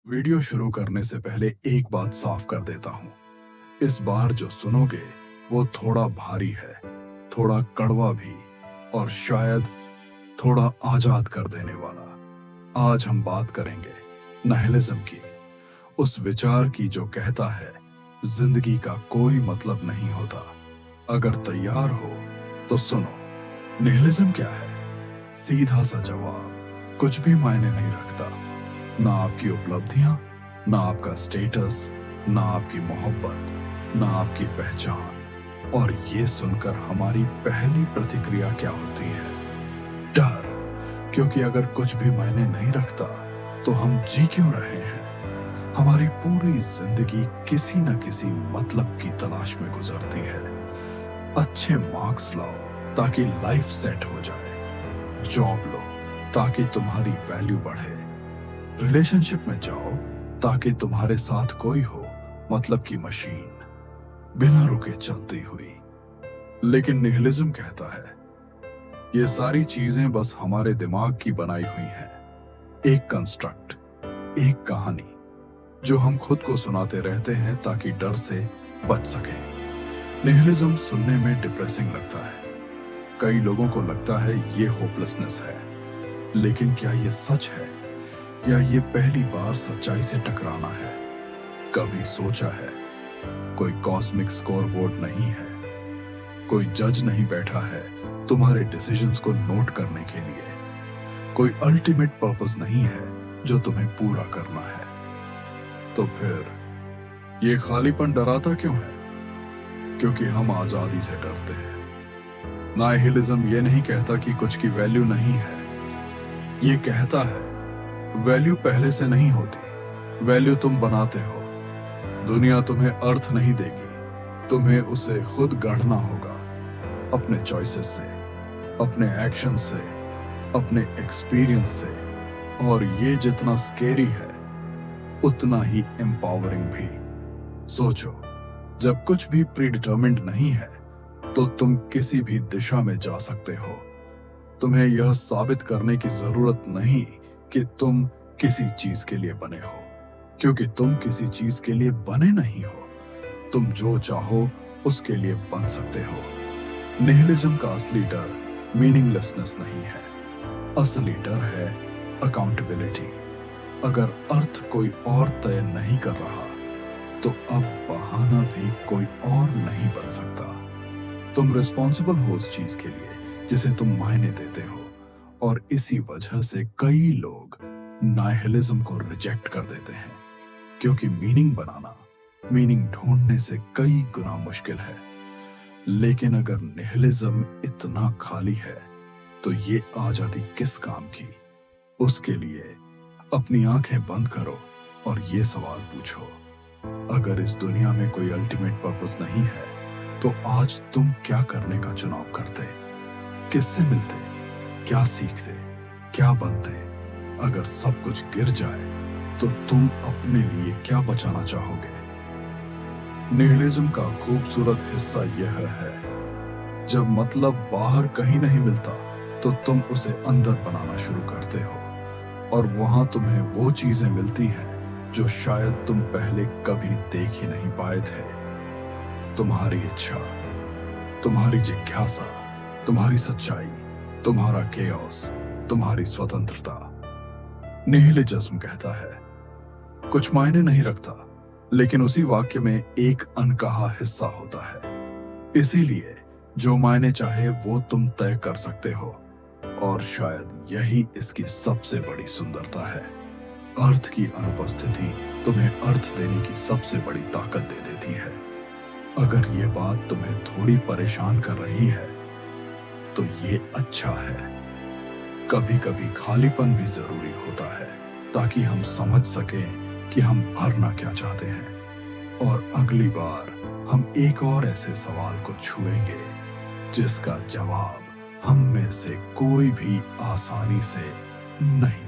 Video शुरू करने से पहले एक बात साफ कर देता हूं। इस बार जो सुनोगे वो थोड़ा भारी है, थोड़ा कड़वा भी, और शायद थोड़ा आजाद कर देने वाला। आज हम बात करेंगे नाइहिलिज्म की, उस विचार की जो कहता है जिंदगी का कोई मतलब नहीं होता। अगर तैयार हो तो सुनो। निहिलिज्म क्या है? सीधा सा जवाब, कुछ भी मायने नहीं रखता। ना आपकी उपलब्धियां, ना आपका स्टेटस, ना आपकी मोहब्बत, ना आपकी पहचान। और ये सुनकर हमारी पहली प्रतिक्रिया क्या होती है? डर। क्योंकि अगर कुछ भी मायने नहीं रखता तो हम जी क्यों रहे हैं? हमारी पूरी जिंदगी किसी न किसी मतलब की तलाश में गुजरती है। अच्छे मार्क्स लाओ ताकि लाइफ सेट हो जाए, जॉब लो ताकि तुम्हारी वैल्यू बढ़े, रिलेशनशिप में जाओ ताकि तुम्हारे साथ कोई हो, मतलब की मशीन, बिना रुके चलती हुई। लेकिन निहिलिज्म कहता है ये सारी चीजें बस हमारे दिमाग की बनाई हुई हैं, एक कंस्ट्रक्ट, एक कहानी जो हम खुद को सुनाते रहते हैं ताकि डर से बच सकें। निहिलिज्म सुनने में डिप्रेसिंग लगता है। कई लोगों को लगता है ये होपलेसनेस है, लेकिन क्या ये सच है या ये पहली बार सच्चाई से टकराना है? कभी सोचा है कोई कॉस्मिक स्कोरबोर्ड नहीं है, कोई जज नहीं बैठा है तुम्हारे डिसीजंस को नोट करने के लिए, कोई अल्टीमेट पर्पस नहीं है जो तुम्हें पूरा करना है? तो फिर ये खालीपन डराता क्यों है? क्योंकि हम आजादी से डरते हैं। नाइहिलिज्म ये नहीं कहता कि कुछ की वैल्यू नहीं है, ये कहता है वैल्यू पहले से नहीं होती, वैल्यू तुम बनाते हो। दुनिया तुम्हें अर्थ नहीं देगी, तुम्हें उसे खुद गढ़ना होगा, अपने चॉइसेस से, अपने एक्शन से, अपने एक्सपीरियंस से। और ये जितना स्केरी है उतना ही एम्पावरिंग भी। सोचो, जब कुछ भी प्रीडिटरमिन्ड नहीं है तो तुम किसी भी दिशा में जा सकते हो। तुम्हें यह साबित करने की जरूरत नहीं कि तुम किसी चीज के लिए बने हो, क्योंकि तुम किसी चीज के लिए बने नहीं हो। तुम जो चाहो उसके लिए बन सकते हो। निहिलिज्म का असली डर मीनिंगलेसनेस नहीं है, असली डर है अकाउंटेबिलिटी। अगर अर्थ कोई और तय नहीं कर रहा तो अब बहाना भी कोई और नहीं बन सकता। तुम रिस्पॉन्सिबल हो उस चीज के लिए जिसे तुम मायने देते हो, और इसी वजह से कई लोग नाइहिलिज्म को रिजेक्ट कर देते हैं, क्योंकि मीनिंग बनाना, मीनिंग ढूंढने से कई गुना मुश्किल है। लेकिन अगर निहिलिज्म इतना खाली है तो ये आजादी किस काम की? उसके लिए अपनी आंखें बंद करो और ये सवाल पूछो, अगर इस दुनिया में कोई अल्टीमेट पर्पस नहीं है तो आज तुम क्या करने का चुनाव करते? किससे मिलते? क्या सीखते? क्या बनते? अगर सब कुछ गिर जाए तो तुम अपने लिए क्या बचाना चाहोगे? निहिलिज्म का खूबसूरत हिस्सा यह है, जब मतलब बाहर कहीं नहीं मिलता तो तुम उसे अंदर बनाना शुरू करते हो, और वहां तुम्हें वो चीजें मिलती हैं जो शायद तुम पहले कभी देख ही नहीं पाए थे। तुम्हारी इच्छा, तुम्हारी जिज्ञासा, तुम्हारी सच्चाई, तुम्हारा केओस, तुम्हारी स्वतंत्रता। निहिलिज्म कहता है कुछ मायने नहीं रखता, लेकिन उसी वाक्य में एक अनकहा हिस्सा होता है। इसीलिए जो मायने चाहे वो तुम तय कर सकते हो, और शायद यही इसकी सबसे बड़ी सुंदरता है। अर्थ की अनुपस्थिति तुम्हें अर्थ देने की सबसे बड़ी ताकत दे देती है। अगर ये बात तुम्हें थोड़ी परेशान कर रही है तो ये अच्छा है। कभी कभी खालीपन भी जरूरी होता है ताकि हम समझ सकें कि हम भरना क्या चाहते हैं। और अगली बार हम एक और ऐसे सवाल को छुएंगे जिसका जवाब हम में से कोई भी आसानी से नहीं